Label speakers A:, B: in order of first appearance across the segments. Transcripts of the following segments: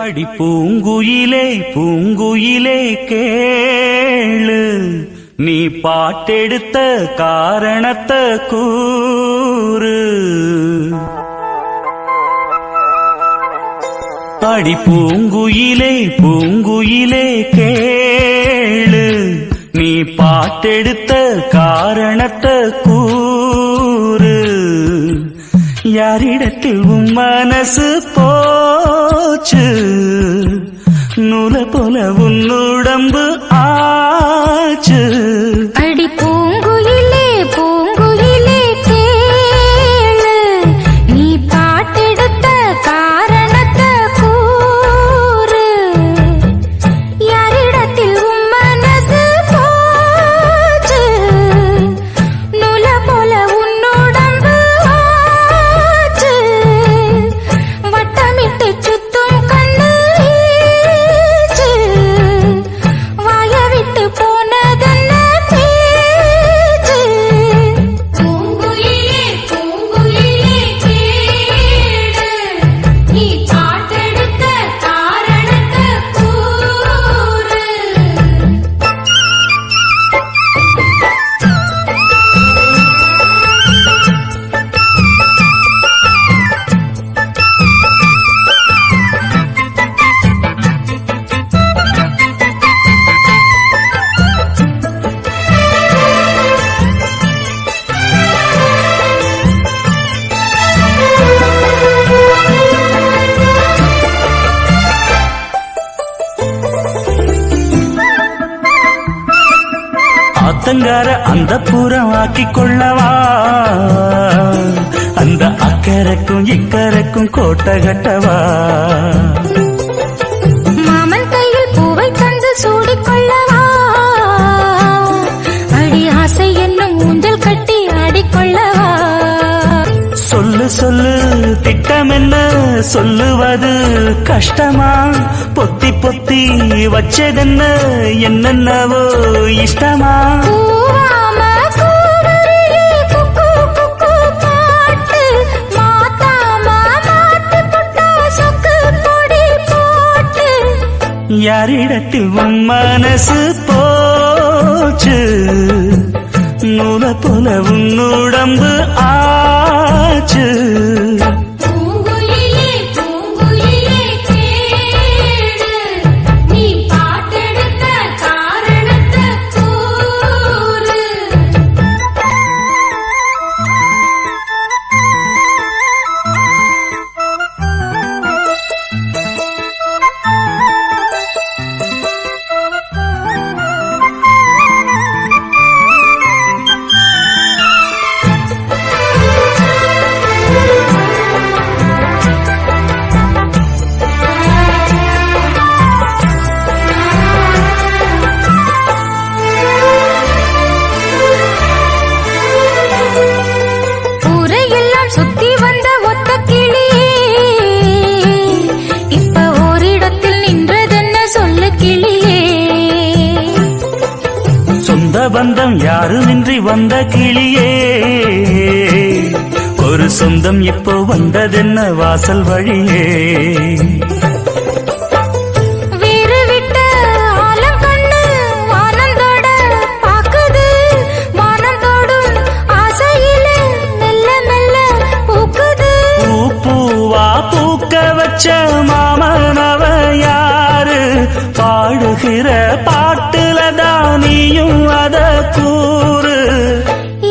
A: அடி பூங்குயிலே பூங்குயிலே கேளு, நீ பாட்டெடுத்த காரணத்தை கூறு. அடி பூங்குயிலே பூங்குயிலே கேளு, நீ பாட்டெடுத்த காரணத்தை கூறு. யாரிடத்தில் உன் மனசு போச்சு, நூல போல உன் உடம்பு ஆச்சு.
B: அடி பூங்குயிலே பூங்குயிலே கேளு, நீ பாட்டெடுத்த காரணத்தை கூறு. யாரிடத்தில் உன் மனசு போச்சு, நூல போல உன் உடம்பு ஆச்சு. வட்டமிட்டு சுத்தும் கண்ணு வீச்சு, வாய விட்டு போனதென்ன பேச்சு. பூங்குயிலே பூங்குயிலே கேளு, நீ பாட்டெடுத்த காரணத்தை கூறு.
A: ஆத்தங்கார அந்த புறம் ஆக்கிக் கொள்ளவா, அந்த அக்கறைக்கும் இக்கரைக்கும் கோட்டை கட்டவா.
B: மாமன் கையில் பூவை தந்து சூடிக்கொள்ளவா, அடி ஆசை என்னும் ஊஞ்சல் கட்டி ஆடிக்கொள்ளவா.
A: சொல்லு சொல்லு திட்டம் என்ன சொல்லுவது கஷ்டமா, பொத்தி பொத்தி வச்சதென்ன என்னென்னவோ இஷ்டமா.
B: பூவாம கூவருகே குக்கு குக்கு பாட்டு, மாத்தாம மாட்டு புட்டா சொக்கு பொடி போட்டு.
A: யாரிடத்தில் உன் மனசு போச்சு, நூல போல உன் உடம்பு ஆச்சு.
B: பூங்குயிலே பூங்குயிலே கேளு, நீ பாட்டெடுத்த காரணத்தை கூறு. ஊரையெல்லாம் சுத்தி வந்த ஒத்த கிளியே, இப்ப ஓரிடத்தில் நின்றதென்ன சொல்லு கிளியே.
A: சொந்த பந்தம் யாருமின்றி வந்த கிளியே, ஒரு சொந்தம் இப்போ வந்ததென்ன வாசல் வழியே.
B: வீறு விட்ட ஆலம் கண்ணு வானந்தோட பாக்குது, வானந்தோடும் ஆசையில மெல்ல மெல்ல பூக்குது.
A: பூ பூவா பூக்க வச்ச மாமனவ யாரு, பாடுகிற பாட்டுல தானியும் அத கூறு.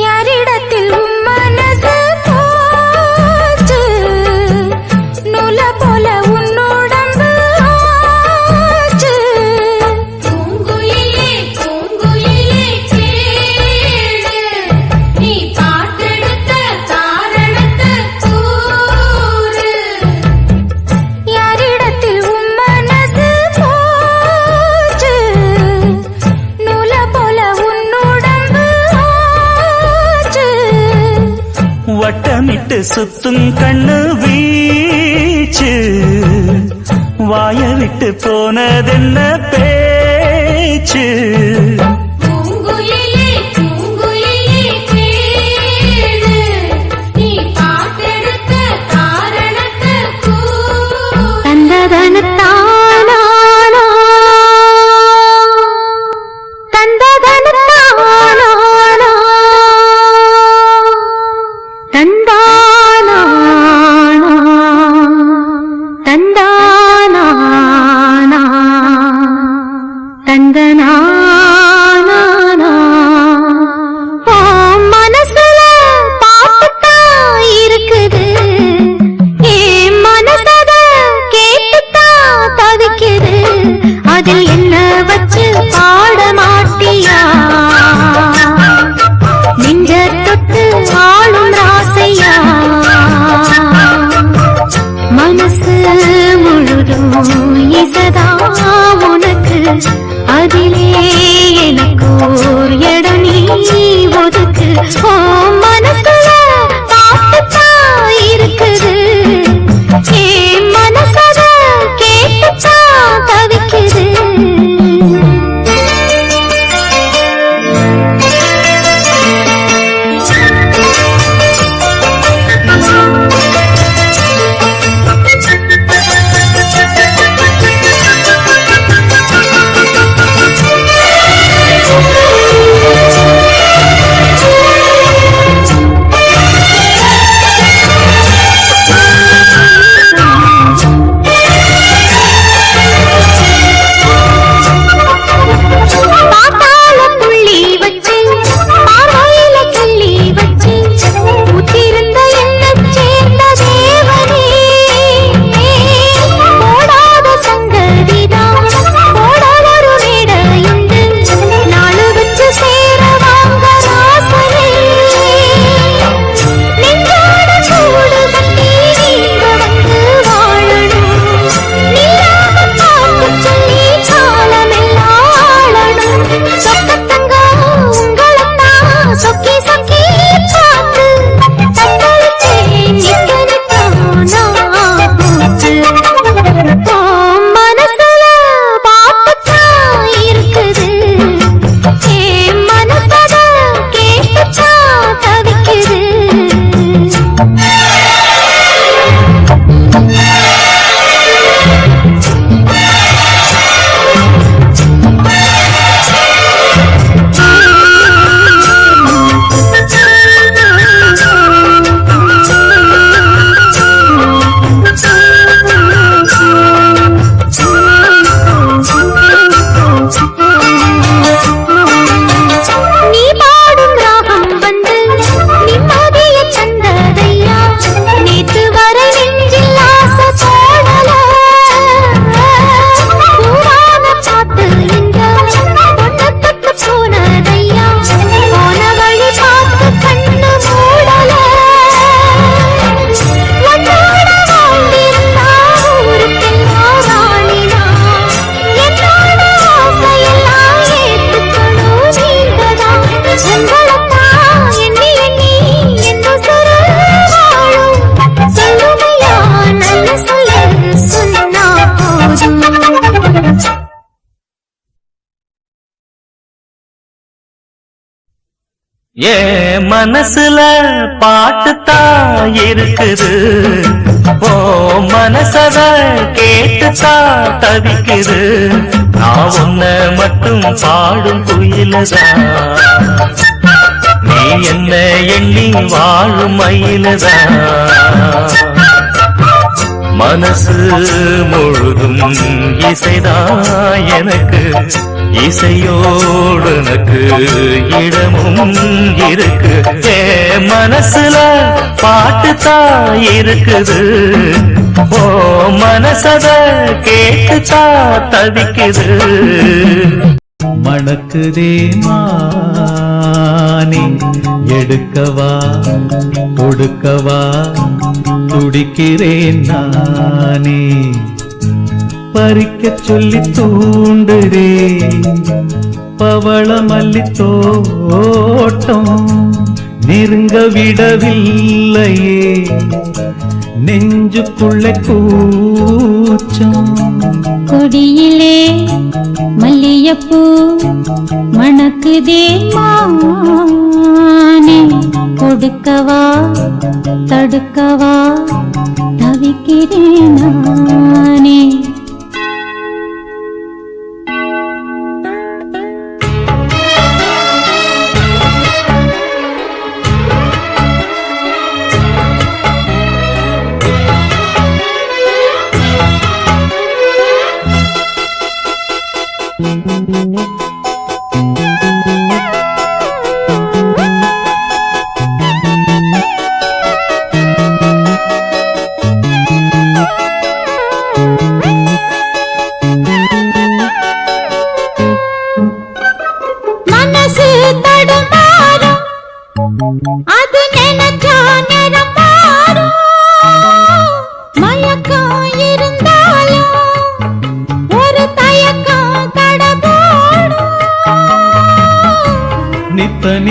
B: யாரிடத்தில் உன் மனசு போச்சு, நூல போல உன் உடம்பு ஆச்சு. பூங்குயிலே பூங்குயிலே கேளு, நீ பாட்டெடுத்த காரணத்தை கூறு. யாரிடத்தில் உன் மனசு போச்சு, நூல போல உன் உடம்பு ஆச்சு.
A: வட்டமிட்டு சுத்தும் கண்ணு வீச்சு, வாய விட்டு போனதென்ன பேச்சு.
B: பூங்குயிலே பூங்குயிலே கேளு, நீ பாட்டெடுத்த காரணத்தை கூறு. தந்ததனத்தான் அதில் என்ன வச்சு பாட மாட்டியா நெஞ்ச தொட்டு ஆளும் ராசையா மனசு முழுதும் இசதா உனக்கு அதிலே எனக்கோர் இடம் நீ ஒதுக்கு ஓ மனசுல பாட்டுத்தான் இருக்குது என் மனசத கேட்டுத்தான் தவிக்குது
A: ஏ மனசுல பாட்டுத்தான் இருக்குது ஓ மனசத கேட்டுத்தான் தவிக்குது நான் உன்ன மட்டும் பாடும் குயிலதான் நீ என்ன எண்ணி வாழும் மயிலதான் மனசு முழுதும் இசைதான் எனக்கு இசையோடு எனக்கு இடமும் இருக்கு ஏ மனசுல பாட்டுத்தான் இருக்குது ஓ மனசத கேட்டுத்தான் தவிக்குது
C: மணக்குதே மானே எடுக்கவா கொடுக்கவா துடிக்கிறேன் நானே பறிக்க சொல்லி தூண்டுதே பவள மல்லி தோட்டம் நெருங்க விடவில்லையே நெஞ்சுக்குள்ள கூச்சம்
B: கொடியிலே மல்லியப்பூ மணக்குதே மானே கொடுக்கவா தடுக்கவா தவிக்கிறேன் நானே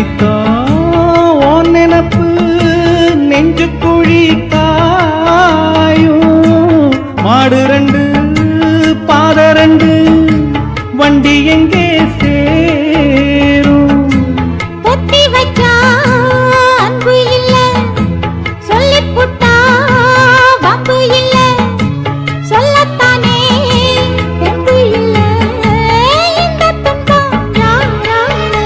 C: நித்தம் உன் நினப்பு நெஞ்சு குழி காயும் மாடு ரெண்டு பாத ரெண்டு வண்டி எங்கே சேரும்
B: பொத்தி வச்சா அன்பு இல்ல சொல்லிப் புட்டா வம்பு இல்ல சொல்லத்தானே தெம்பு இல்ல இந்த துன்பம் யாரால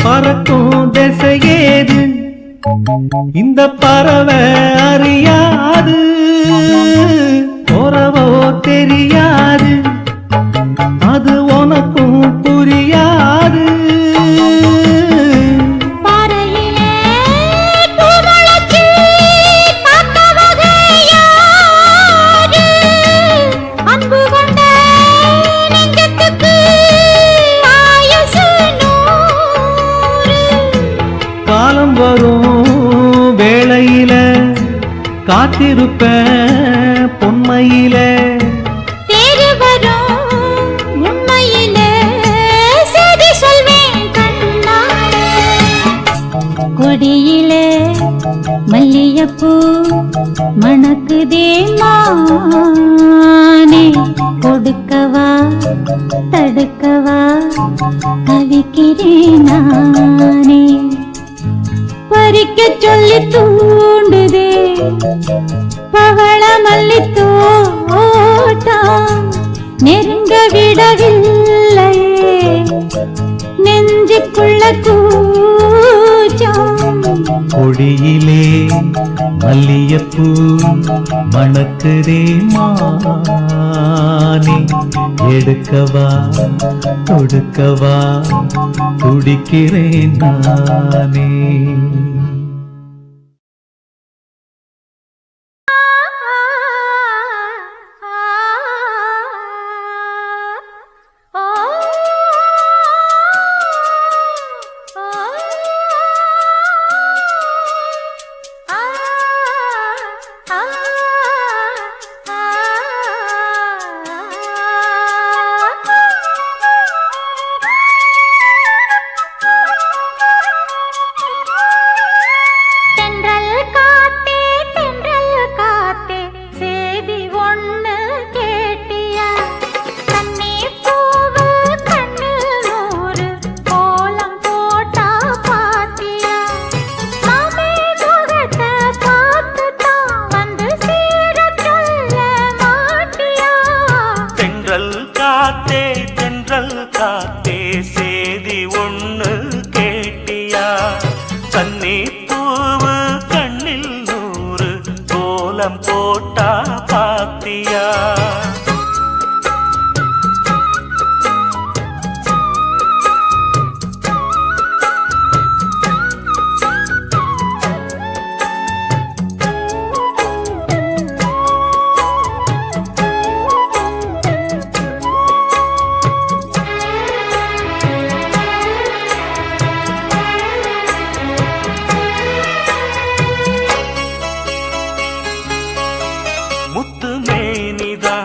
C: பறக்கும் திசையேது இந்த பறவை அறியாது உறவோ தெரியாது அது உனக்கும் புரியாது
B: பாறையிலே பூமுளைச்சு காத்தவகை யாரு? அன்பு கொண்ட நெஞ்சத்துக்கு ஆயுசு 100.
C: காலம் வரும் வேளையில காத்திருப்பேன் பொன்மையில
B: தேறு வரும் உண்மையிலே செய்தி சொல்வேன் கண்ணாலே. கொடியிலே மல்லியப்பூ மணக்குதே மானே கொடுக்கவா தடுக்கவா தவிக்கிறேன் நானே பறிக்க சொல்லி தூண்டுதே பவள மல்லி தோட்டம் நெருங்க விடவில்லையே நெஞ்சுக்குள்ள கூச்சம்
C: கொடியிலே மல்லியப்பூ மணக்குதே மானே எடுக்கவா கொடுக்கவா துடிக்கிறேன் நானே
A: முத்து மேனிதா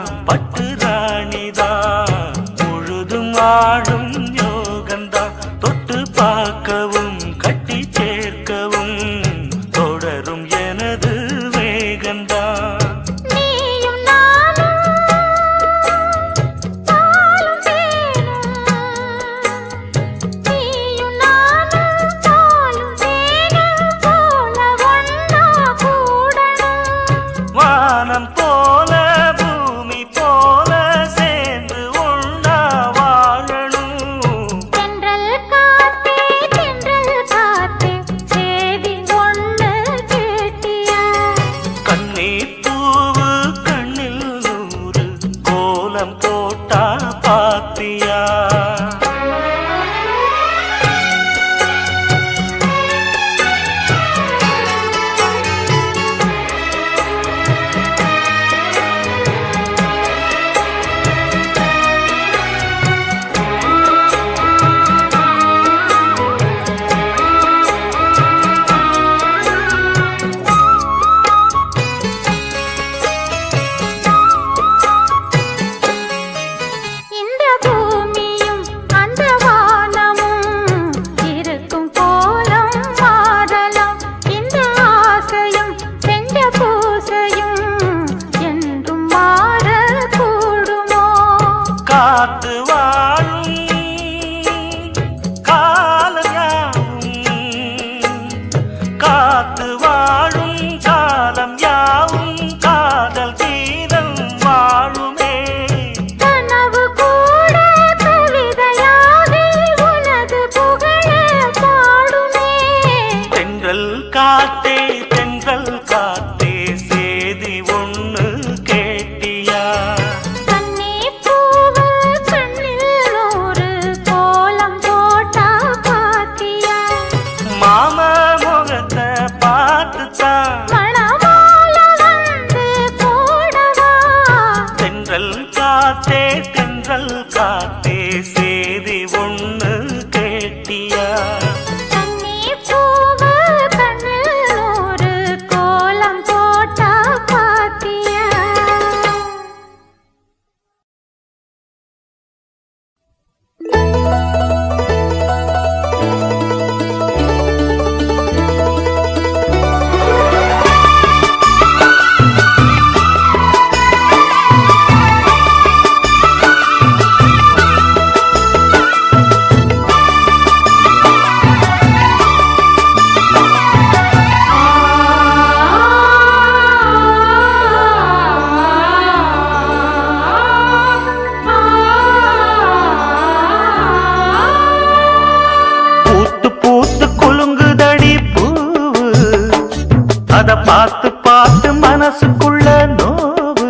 A: அத பார்த்து பார்த்து மனசுக்குள்ள நோவு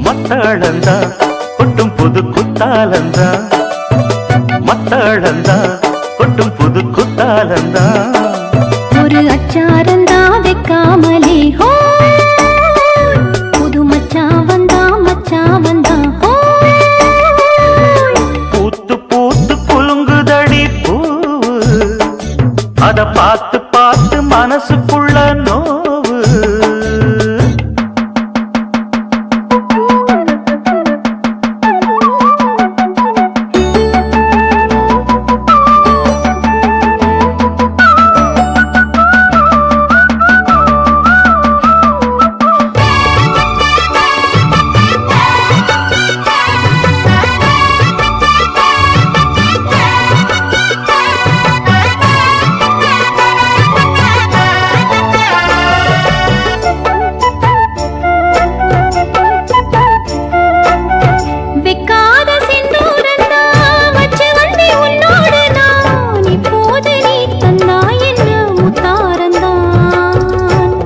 A: மத்தாளந்தா கொட்டும் புது குத்தாலந்தா மத்தாளந்தா கொட்டும் புது குத்தாலந்தா
B: ஒரு அச்சாரந்தா வைக்காமலே ஹோ புது மச்சான் வந்தா ஹோ
A: பூத்து பூத்து குலுங்குதடி பூவு அத பார்த்து பார்த்து மனசுக்குள்ள நோவு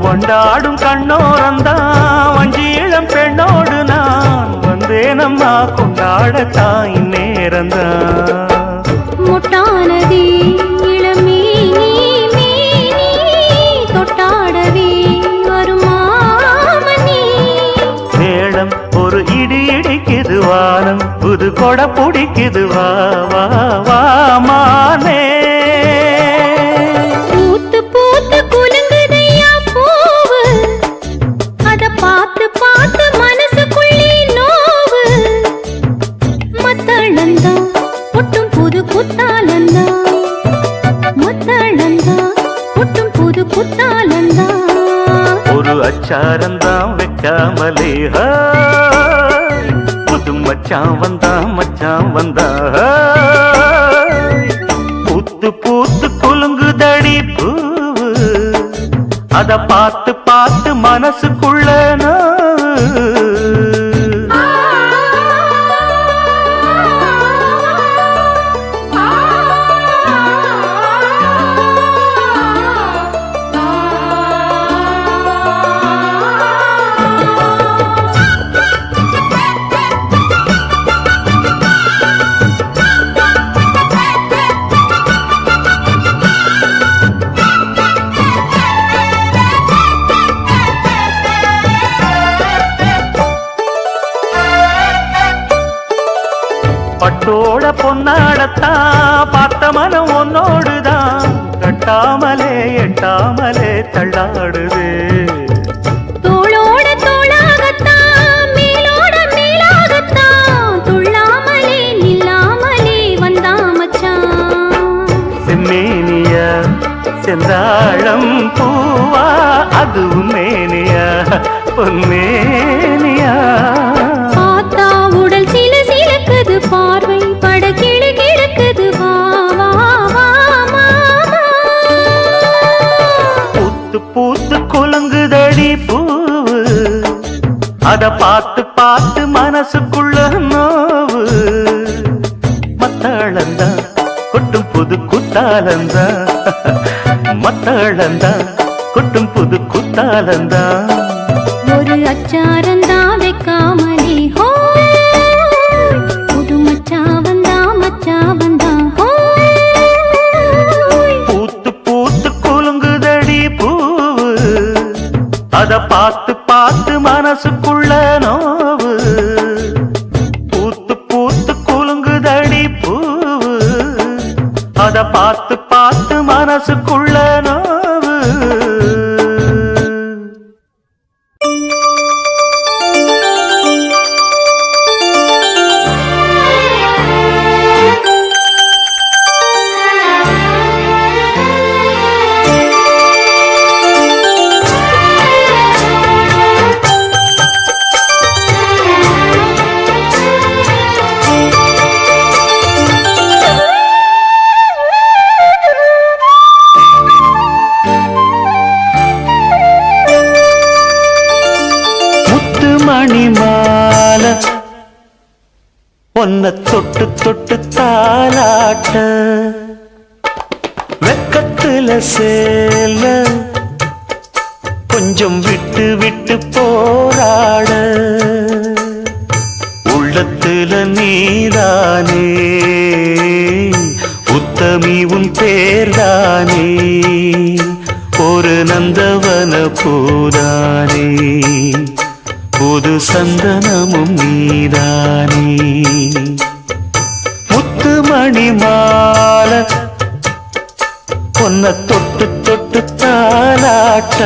A: கொண்டாடும் கண்ணோரந்தான் வஞ்சி இளம் பெண்ணோடு நான் வந்தேனம்மா கொண்டாடத்தான் இந்நேரந்தான்
B: முட்டானதே இளமே தொட்டாடவே வருமாமணி
A: மேளம் ஒரு இடி இடிக்குது வானம் புது கொடை பிடிக்குது வா வா வா மானே
B: பூத்து பூத்து குலுங்குதையா பூவு அத பார்த்து பார்த்து மனசுக்குள்ளே நோவு மத்தளந்தா ஒட்டும் புது குத்தாலந்தா மத்தளந்தா ஒட்டும் புது குத்தாலந்தா
A: ஒரு அச்சாரந்தான் வைக்காமலே புது மச்சான் வந்தா பூத்து பூத்து குலுங்குதடி பூவு அத பார்த்து பார்த்து மனசுக்குள்ள பட்டோட பொன்னாடத்தான் பார்த்த மனம் உன்னோடுதான் கட்டாமலே எட்டாமலே தள்ளாடுது
B: தோளோட தோளாகத்தான் மேலோட மேலாகத்தான் துள்ளாமலே நில்லாமலே வந்தா மச்சான்
A: செம்மேனியா செந்தாழம் பூவா அதுவும் மேனியா பொன்மேனியா
B: பார்த்தா உடல் சில சிலக்குது பார்வை பட கிளு கிழக்குது வா வா வா மாமா
A: பூத்து பூத்து குலுங்குதடி பூவு அத பார்த்து பார்த்து மனசுக்குள்ள நோவு மத்தாளந்தா கொட்டும் புது குத்தாலந்தா மத்தாளந்தா கொட்டும் புது குத்தாலந்தா
B: ஒரு அச்சாரந்தா வைக்காமலே ஹோ புது மச்சான் வந்தா ஹோ
A: பூத்து பூத்து குலுங்குதடி பூவு அத பார்த்து பார்த்து மனசுக்குள்ள நோவு பூத்து பூத்து குலுங்குதடி பூவு அத பார்த்து பார்த்து மனசுக்குள்ள நோவு மணிமால பொன்ன தொட்டு தொட்டு தாலாட்ட வெக்கத்துல சேல கொஞ்சம் விட்டு விட்டு போராட உள்ளத்துல நீதானே உத்தமி உன் பேர்தானே ஒரு நந்தவன பூதானே புது சந்தனமும் நீதானே முத்துமணி மாலை பொன்ன தொட்டு தொட்டு தாலாட்ட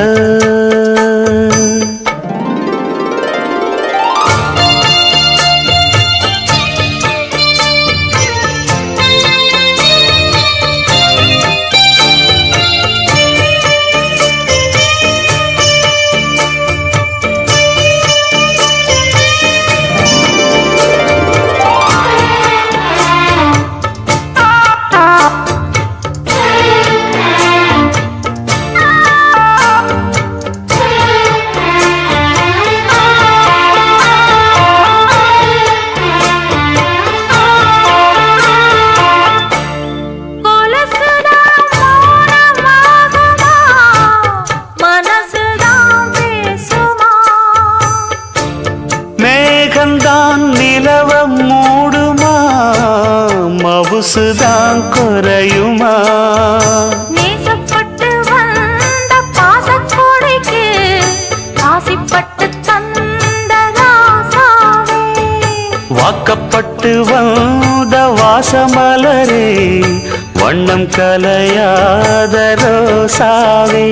A: நிலவம் மூடுமா மவுசுதான் குறையுமா
B: நேசப்பட்டு வந்த பாசக்கோடைக்கு ஆசைப்பட்டு தந்த ராசாவே
A: வாக்கப்பட்டு வந்த வாசமலரே வண்ணம் கலையாத ரோசாவே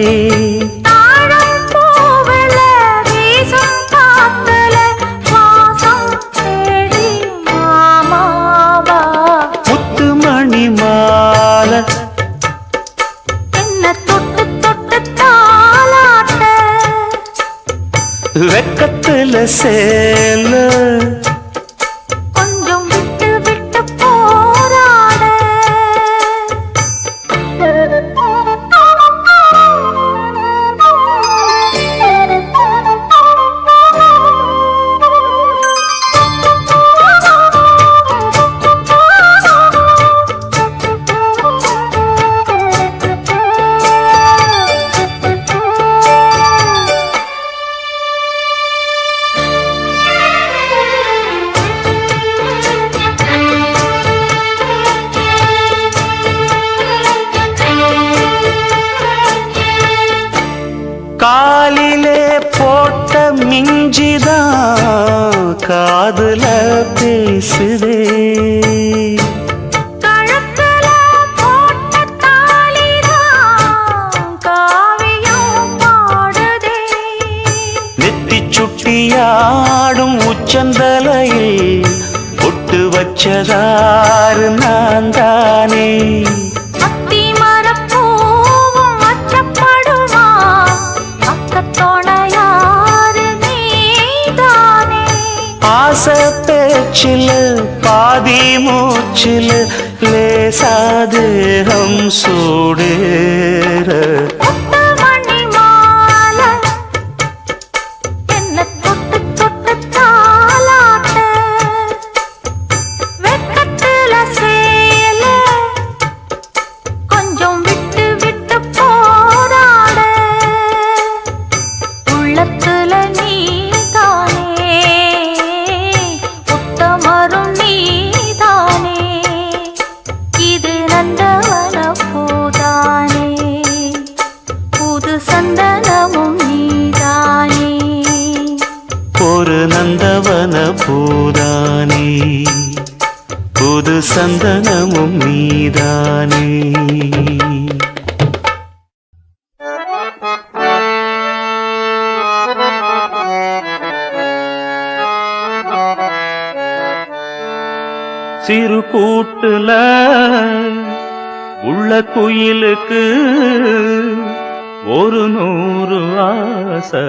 A: வெக்கத்துல சேல
B: கொஞ்சம் விட்டு விட்டு போராட
A: காலிலே போட்ட மிஞ்சிதான் காதுல பேசுதே
B: கழுத்துல போட்ட தாலிதான் காவியம் பாடுதே
A: நெத்தி சுட்டியாடும் உச்சந்தலையில் பொட்டு வச்சதாறு நான் தானே ஆசை பேச்சில் பாதி மூச்சில் லேசாதேகம் சூடேற ஒரு நந்தவன பூதானே புது சந்தனமும் நீதானே சிறு கூட்டுல உள்ள குயிலுக்கு ஒரு 100 ஆசை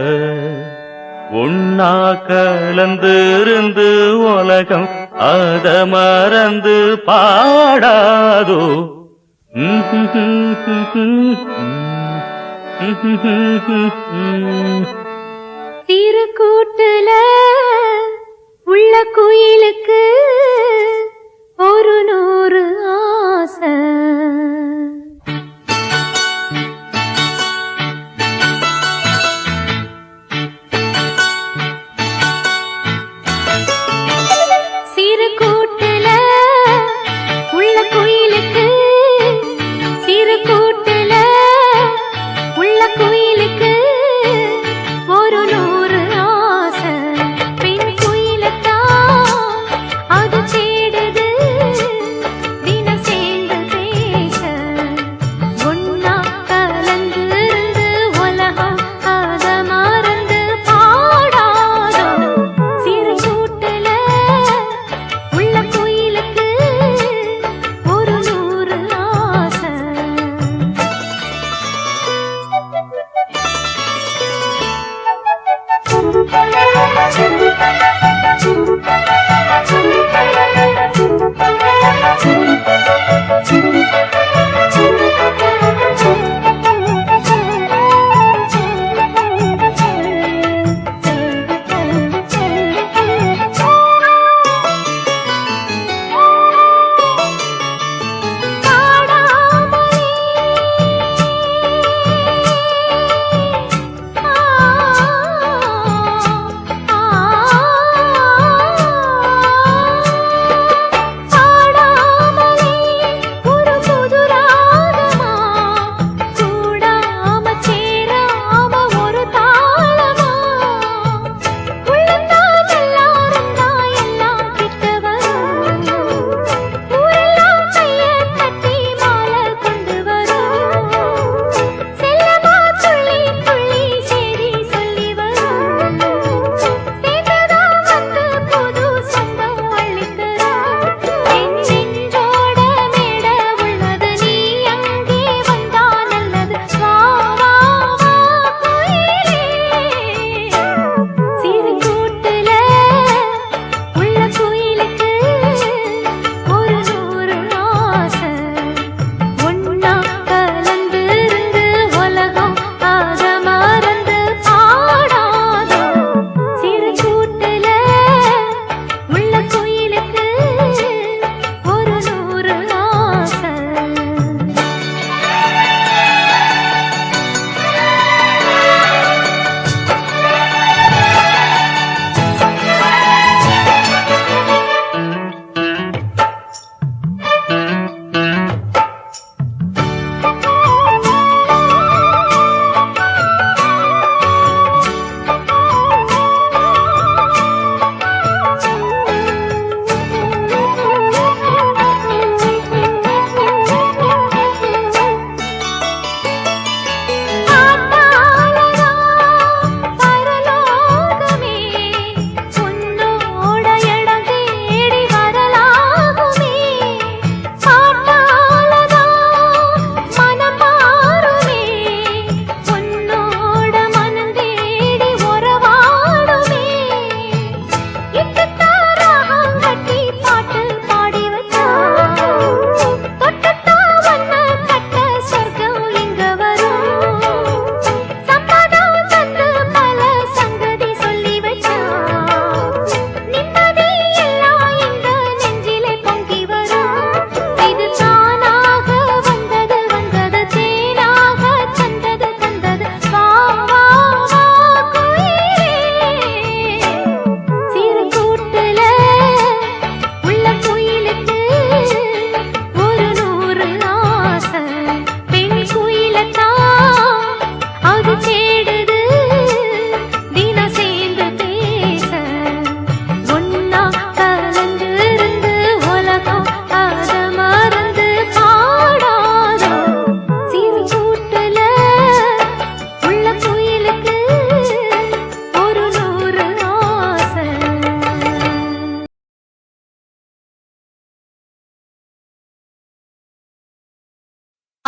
A: ஒன்னா கலந்திருந்து உலகம் அத மறந்து பாடாதோ
B: சிறு கூட்டுல உள்ள குயிலுக்கு ஒரு 100 ஆசை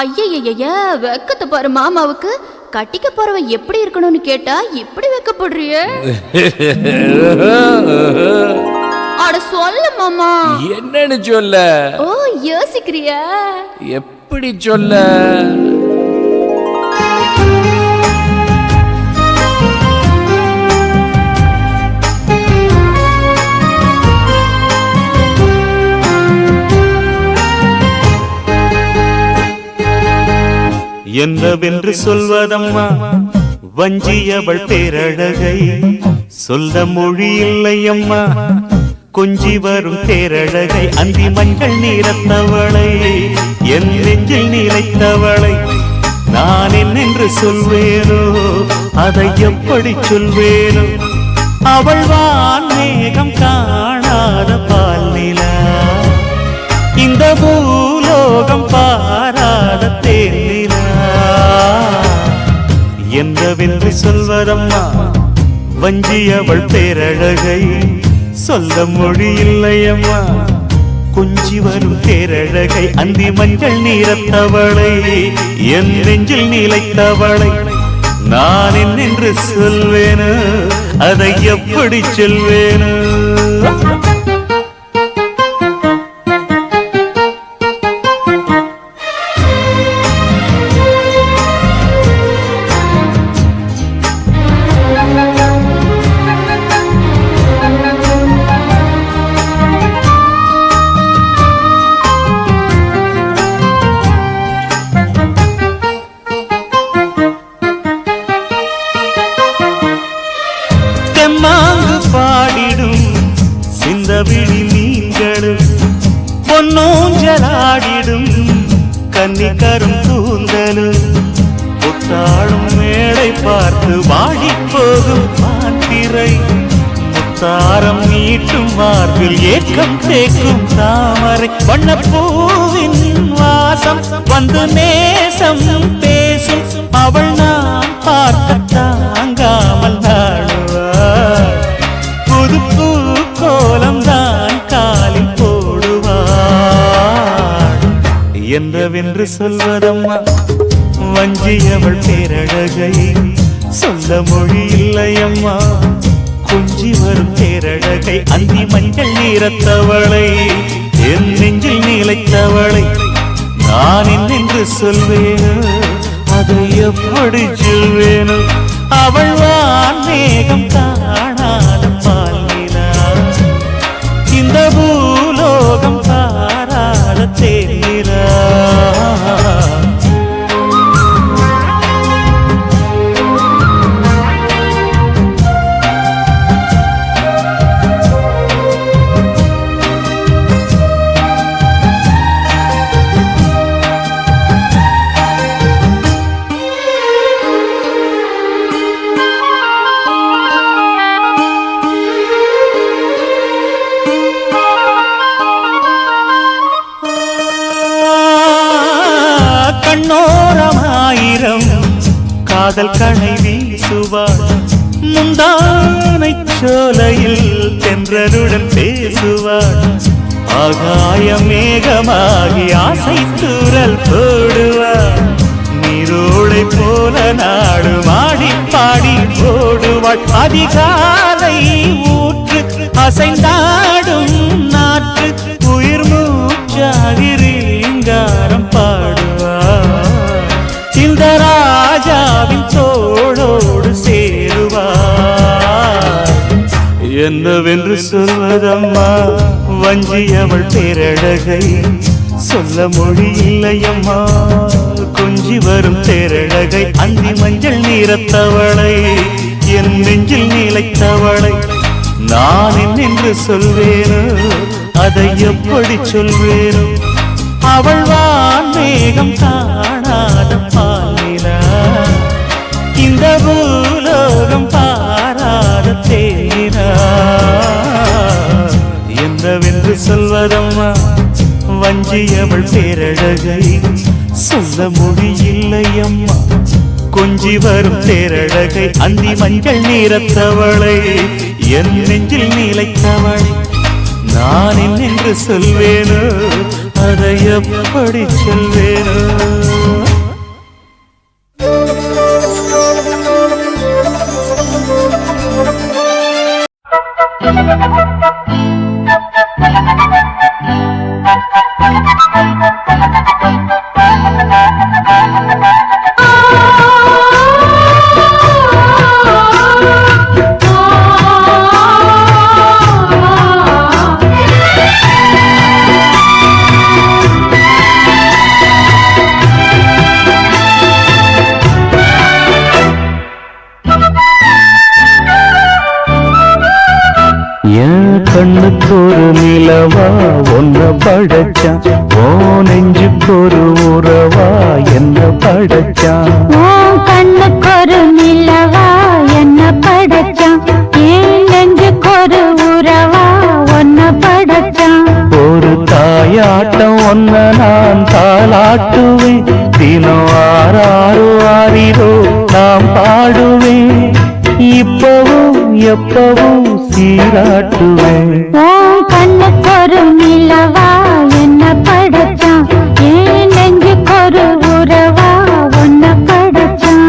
D: ஐயய்ய வெக்கத்தை பாரு மாமாவுக்கு. கட்டிக்க போறவ எப்படி இருக்கணும்னு கேட்டா இப்படி வெக்கப்படுறிய? அட சொல்ல மாமா.
E: என்னன்னு சொல்ல?
D: ஓ யோசிக்கிறியா?
E: எப்படி சொல்ல?
A: என்னவென்று சொல்வதம்மா வஞ்சியவள் பேரழகை, சொல்ல மொழி இல்லையம்மா கொஞ்சி வரும் பேரழகை. அந்தி மஞ்சள் நீரத்தவளை, என் நெஞ்சில் நீலைத்தவளை நான் என்னென்று சொல்வேனோ, அதை எப்படி சொல்வேனோ. அவள் வான் மேகம் காணாத பால் நிலா, இந்த பூலோகம் பாராத தேனிலா. என்னவென்று சொல்வதம்மா வஞ்சியவள் பேரழகை, சொல்ல மொழி இல்லையம்மா கொஞ்சி வரும் பேரழகை. அந்தி மஞ்சள் நீரத்தவளை, என் நெஞ்சில் நீலைத்தவளை நான் என்னென்று சொல்வேனோ, அதை எப்படி சொல்வேனோ. பாடிடும் சிந்தவிழி மீன்களும், பொன்னோஞ்சலாடிடும் கன்னிக்கரும் கூந்தலும், புத்தாளும் மேடை பார்த்து வாடி போகும் மாத்திரை, முத்தாரம் நீட்டும் மார்பில் ஏக்கம் தேக்கும் தாமரை. வண்ணப்பூவின் வாசம் வந்து நேசம் பேசும், அவள் நான் பார்க்க தாங்காமல் நாடுவாள். புது பூ கோலம் தான் காலில் போடுவாள். என்னவென்று சொல்வதம்மா வஞ்சியவள் பேரழகை, சொல்ல மொழி இல்லையம்மா கொஞ்சி வரும் பேரழகை. அந்தி மஞ்சள் நீரத்தவளை, என் நெஞ்சில் நீலைத்தவளை நான் என்னென்று சொல்வேனோ, அதை எப்படி சொல்வேனோ. அவள் வான் மேகம் காணாத பால் நிலா, இந்த பூலோகம் பாராத தேனிலா. கண்ணோரமாயிரம் காதல் கணை வீசுவாள், முந்தானை சோலையில் தென்றருடன் பேசுவாள். ஆகாய மேகமாகி ஆசை தூரல் போடுவாள், நீரோடை போல நாடு மாடி பாடி போடுவாள். அதிகாலை ஊற்று அசைந்தாடும் நாற்று, உயிர் மூச்சாகி ரீங்காரம் பாடுவாள். இந்த ராஜாவின் தோளோடு சேருவாள். என்னவென்று சொல்வதம்மா வஞ்சியவள் பேரழகை, சொல்ல மொழி இல்லையம்மா கொஞ்சி வரும் பேரழகை. அந்தி மஞ்சள் நீரத்தவளை, என் நெஞ்சில் நீலைத்தவளை நான் என்னென்று சொல்வேனோ, அதை எப்படி சொல்வேனோ. அவள் வான் மேகம் காணாத பால் நிலா, இந்த பூலோகம் பாராத தேனிலா. என்னவென்று சொல்வதம்மா வஞ்சியவள் பேரழகை, சொல்ல மொழி இல்லையம்மா கொஞ்சி வரும் பேரழகை. அந்தி மஞ்சள் நீரத்தவளை, என் நெஞ்சில் நீலைத்தவளை நான் என்னென்று சொல்வேனோ, அதை எப்படி சொல்வேனோ. கண்ணுக்கு ஒரு நிலவா ஒன்ன படைச்சான் ஓ நெஞ்சுக்கு ஒரு உறவா என்ன படைச்சான்
B: உன் கண்ணுக்கொரு நிலவா என்ன படைச்சான் ஏன் நெஞ்சுக்கொரு உறவா ஒன்ன படைச்சான்
A: ஒரு தாயாட்டம் ஒன்ன நான் தாளாட்டுவேன் தினம் ஆறாரோ ஆறிரோ நாம் பாடுவேன் இப்பவும் எப்பவும் சீராட்டுவேன்
B: உன் கண்ணுக்கொரு நிலவா என்ன படைச்சான் ஏன் நெஞ்சுக்கொரு உறவா ஒன்ன படைச்சான்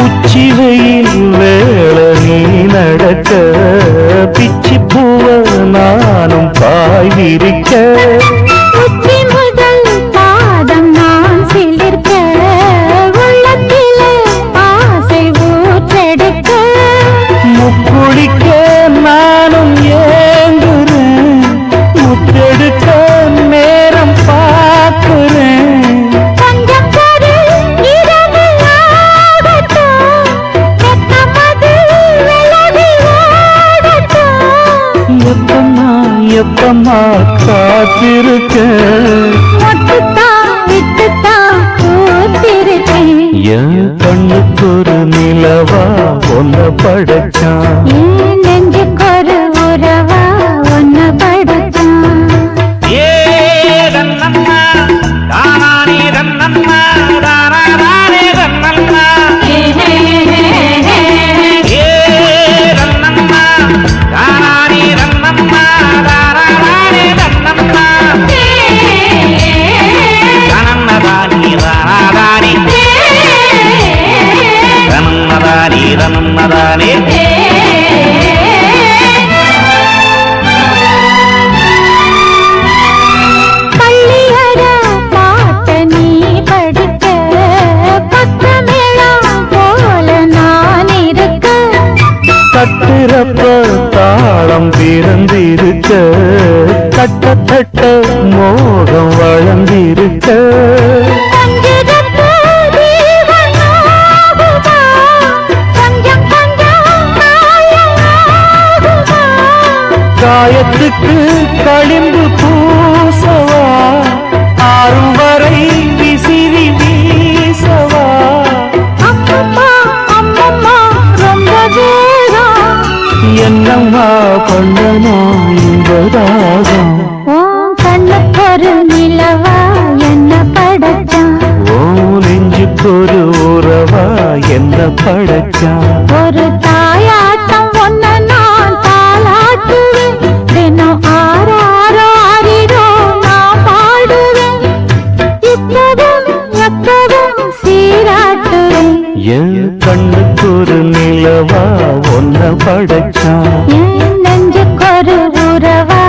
A: உச்சிவையில் வேள நீ நடக்க பிச்சி பூவ நானும் பாய் விரிக்க
B: உச்சி முதல் பாதம் நான் சிலிர்க்க உள்ளத்திலே ஆசை ஊற்றெடுக்க
A: முக்குளிக்க நானும் ஏங்குறேன் முத்தெடுக்க நேரம் பார்க்கிறேன்
B: கொஞ்சம் பொறு இரவு ஆகட்டும் வெப்பமது விலகி ஓடட்டும்
A: எப்பமா காத்திருக்க
B: மொட்டுத்தான் விட்டுத்தான் பூத்திருக்கேன்
A: என் கண்ணுக்கு ஒரு நிலவா ஒன்ன படைச்சான்
B: ஏன் நெஞ்சுக்கொரு உறவா ஒன்ன படைச்சான் பள்ளியற பாட்ட நீ படிக்க பக்கமேளம் போல நான் இருக்க
A: கட்டுறப்ப தாளம் பிறந்திருக்க கட்டத்தட்ட மோகம் வளர்ந்திருக்க
B: கொஞ்சிருக்க ஜீவன் ஆகுமா கொஞ்சம் கொஞ்சம் மாயமாகுமா
A: காயத்துக்கு களிம்பு பூசவா ஆறும் வரை விசிறி வீசவா
B: அம்மம்மா அம்மம்மா ரொம்ப வேகம்
A: என்னம்மா பண்ணணும் என்பதாகும்
B: உன் கண்ணுக்கொரு நிலவா என்ன படைச்சான்
A: ஓ நெஞ்சுக்கொரு உறவா என்ன படைச்சான்
B: ஒரு தாயாட்டம் ஒன்ன நான் தாளாட்டுவேன் தினம் ஆறாரோ ஆறிரோ நான் பாடுவேன் இப்பவும் எப்பவும் சீராட்டுவேன்
A: என் கண்ணுக்கு ஒரு நிலவா ஒன்ன படைச்சான்
B: என் நெஞ்சுக்கொரு உறவா